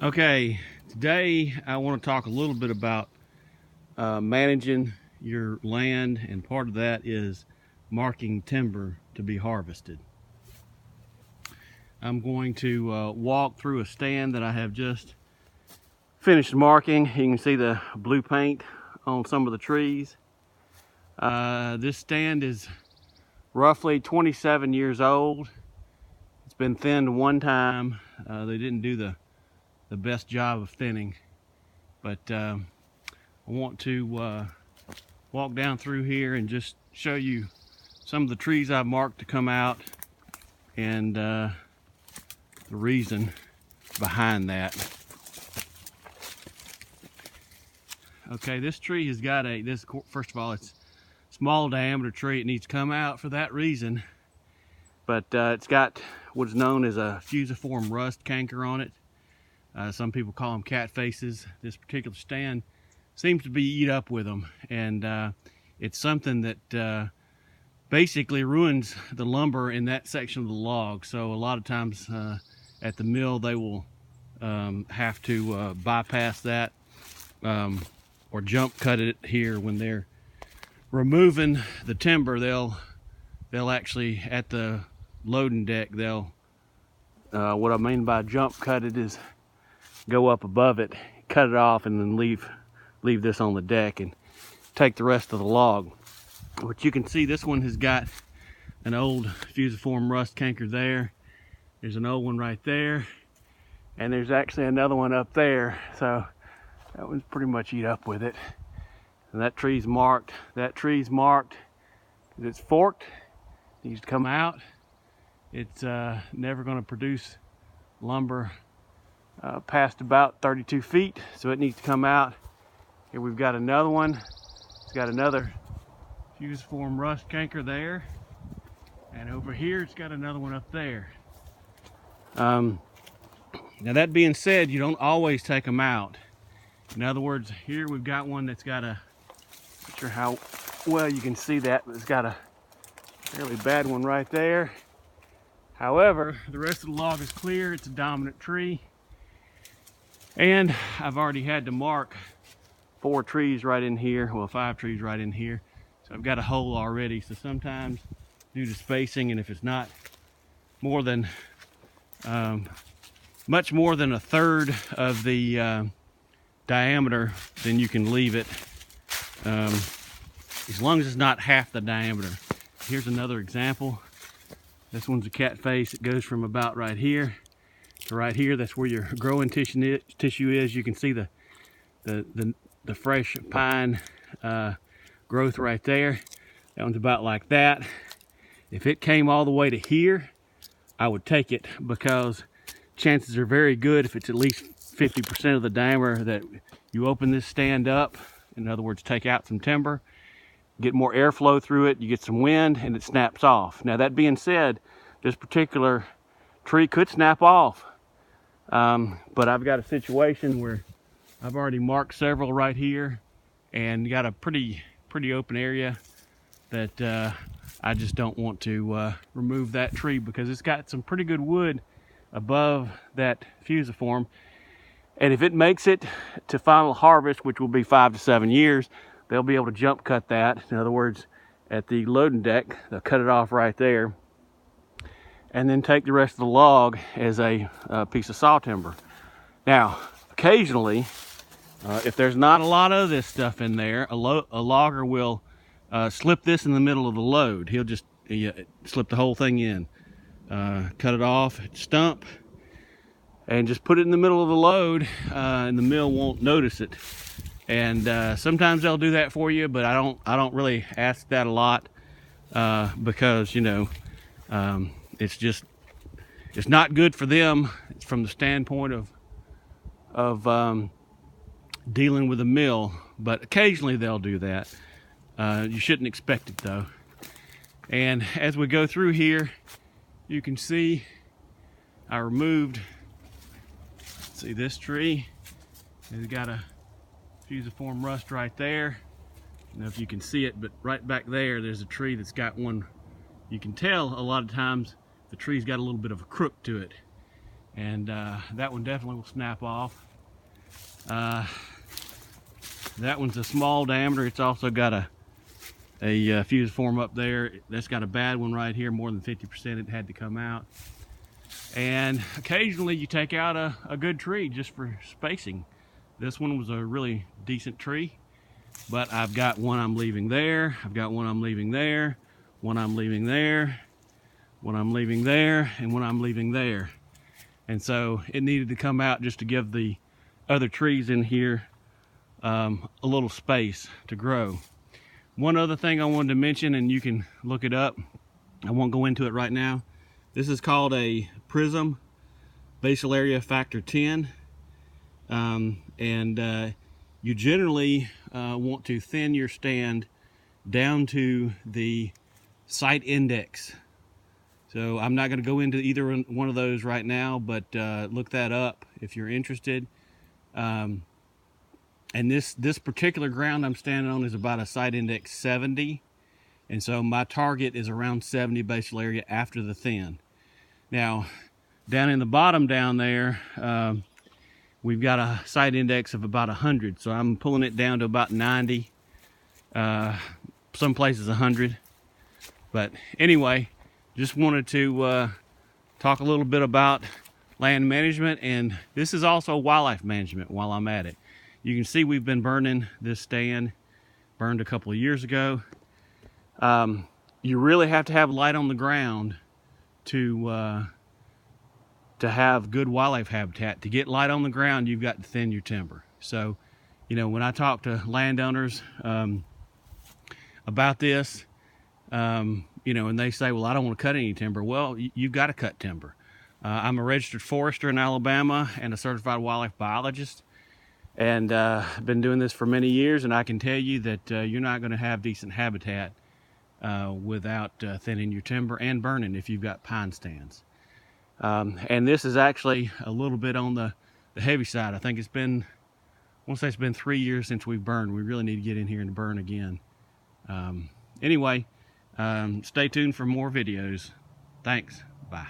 Okay, today I want to talk a little bit about managing your land, and part of that is marking timber to be harvested. I'm going to walk through a stand that I have just finished marking. You can see the blue paint on some of the trees. This stand is roughly 27 years old. It's been thinned one time. They didn't do the best job of thinning, but I want to walk down through here and just show you some of the trees I've marked to come out and the reason behind that. Okay, this tree has got first of all, it's a small diameter tree. It needs to come out for that reason, but it's got what's known as a fusiform rust canker on it. Some people call them cat faces. This particular stand seems to be eat up with them, and it's something that basically ruins the lumber in that section of the log. So a lot of times at the mill they will have to bypass that or jump cut it here. When they're removing the timber, they'll actually, at the loading deck, they'll what I mean by jump cut it is go up above it, cut it off, and then leave this on the deck and take the rest of the log. But you can see this one has got an old fusiform rust canker there. There's an old one right there, and there's actually another one up there. So that one's pretty much eat up with it. And that tree's marked. That tree's marked. It's forked. It needs to come out. It's never going to produce lumber past about 32 feet, so it needs to come out. Here we've got another one. It's got another fusiform rust canker there, and over here it's got another one up there. Now that being said, you don't always take them out. In other words, here we've got one that's got a, not sure how well you can see that, but it's got a fairly bad one right there. However, the rest of the log is clear. It's a dominant tree. And I've already had to mark 4 trees right in here, well, 5 trees right in here. So I've got a hole already. So sometimes, due to spacing, and if it's not more than, much more than a third of the diameter, then you can leave it, as long as it's not half the diameter. Here's another example. This one's a cat face. It goes from about right here to right here. That's where your growing tissue is. You can see the fresh pine growth right there. That one's about like that. If it came all the way to here, I would take it, because chances are very good, if it's at least 50% of the diameter, that you open this stand up, in other words, take out some timber, get more airflow through it, you get some wind, and it snaps off. Now, that being said, this particular tree could snap off. But I've got a situation where I've already marked several right here and got a pretty open area that I just don't want to remove that tree, because it's got some pretty good wood above that fusiform. And if it makes it to final harvest, which will be 5 to 7 years, they'll be able to jump cut that. In other words, at the loading deck, they'll cut it off right there, and then take the rest of the log as a piece of saw timber. Now, occasionally, if there's not a lot of this stuff in there, a logger will slip this in the middle of the load. He'll just slip the whole thing in, cut it off, stump, and just put it in the middle of the load, and the mill won't notice it. And sometimes they'll do that for you, but I don't really ask that a lot, because, you know, it's not good for them. It's from the standpoint of dealing with a mill, but occasionally they'll do that. You shouldn't expect it though. And as we go through here, you can see I removed, see this tree, it's got a fusiform rust right there. I don't know if you can see it, but right back there's a tree that's got one. You can tell a lot of times the tree's got a little bit of a crook to it, and that one definitely will snap off. That one's a small diameter. It's also got a fusiform up there. That's got a bad one right here, more than 50%. It had to come out. And occasionally you take out a good tree just for spacing. This one was a really decent tree, but I've got one I'm leaving there. I've got one I'm leaving there, one I'm leaving there, one I'm leaving there, and one I'm leaving there. And so it needed to come out just to give the other trees in here a little space to grow. One other thing I wanted to mention, and you can look it up, I won't go into it right now. This is called a prism basal area factor 10, and you generally want to thin your stand down to the site index. So I'm not going to go into either one of those right now, but look that up if you're interested. And this particular ground I'm standing on is about a site index 70, and so my target is around 70 basal area after the thin. Now, down in the bottom down there, we've got a site index of about 100, so I'm pulling it down to about 90, some places 100. But anyway, just wanted to talk a little bit about land management, and this is also wildlife management while I'm at it. You can see we've been burning this stand, burned a couple of years ago. You really have to have light on the ground to have good wildlife habitat. To get light on the ground, you've got to thin your timber. So, you know, when I talk to landowners about this, you know, and they say, well, I don't want to cut any timber. Well, you've got to cut timber. I'm a registered forester in Alabama and a certified wildlife biologist, and I've been doing this for many years, and I can tell you that you're not going to have decent habitat without thinning your timber and burning if you've got pine stands. And this is actually a little bit on the heavy side. I think it's been, I want to say it's been 3 years since we've burned. We really need to get in here and burn again. Anyway, stay tuned for more videos. Thanks. Bye.